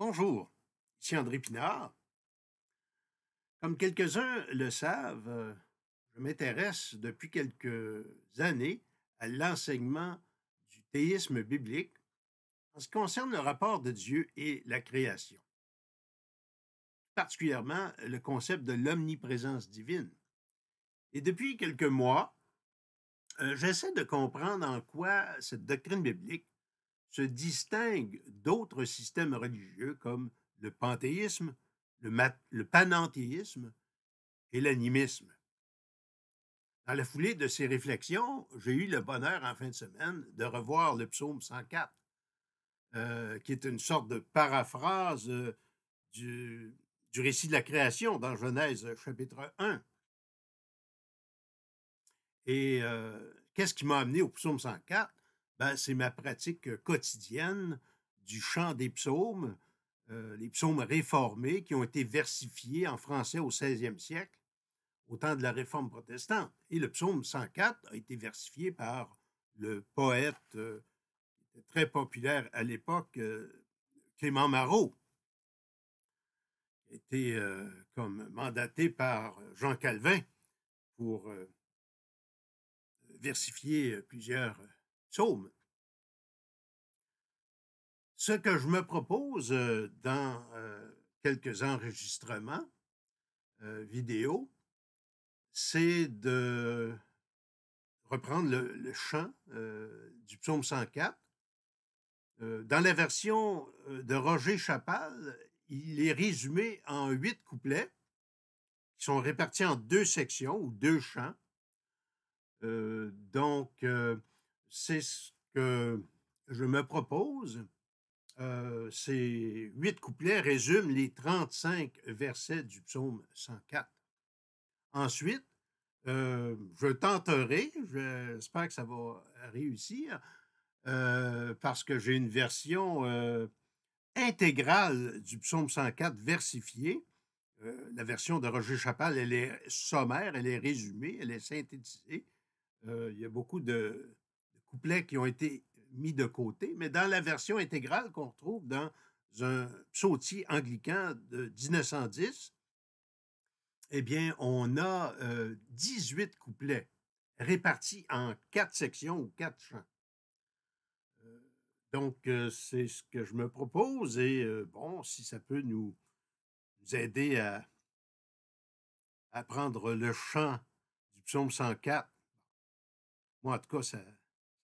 Bonjour, ici André Pinard. Comme quelques-uns le savent, je m'intéresse depuis quelques années à l'enseignement du théisme biblique en ce qui concerne le rapport de Dieu et la création, particulièrement le concept de l'omniprésence divine. Et depuis quelques mois, j'essaie de comprendre en quoi cette doctrine biblique se distingue d'autres systèmes religieux comme le panthéisme, le panenthéisme et l'animisme. Dans la foulée de ces réflexions, j'ai eu le bonheur en fin de semaine de revoir le psaume 104, qui est une sorte de paraphrase du, du récit de la création dans Genèse chapitre 1. Et qu'est-ce qui m'a amené au psaume 104? Ben, c'est ma pratique quotidienne du chant des psaumes, les psaumes réformés qui ont été versifiés en français au 16e siècle au temps de la Réforme protestante. Et le psaume 104 a été versifié par le poète très populaire à l'époque, Clément Marot, qui a été comme mandaté par Jean Calvin pour versifier plusieurs psaumes. Ce que je me propose dans quelques enregistrements vidéo, c'est de reprendre le chant du psaume 104. Dans la version de Roger Chappal, il est résumé en 8 couplets qui sont répartis en 2 sections ou 2 chants. C'est ce que je me propose. Ces 8 couplets résument les 35 versets du psaume 104. Ensuite, je tenterai, j'espère que ça va réussir, parce que j'ai une version intégrale du psaume 104 versifiée. La version de Roger Chappal, elle est sommaire, elle est résumée, elle est synthétisée. Il y a beaucoup de couplets qui ont été mis de côté, mais dans la version intégrale qu'on retrouve dans un psautier anglican de 1910, eh bien, on a 18 couplets répartis en 4 sections ou 4 chants. C'est ce que je me propose et bon, si ça peut nous aider à apprendre le chant du psaume 104, moi, en tout cas, ça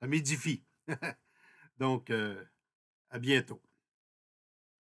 m'édifie. Donc, à bientôt.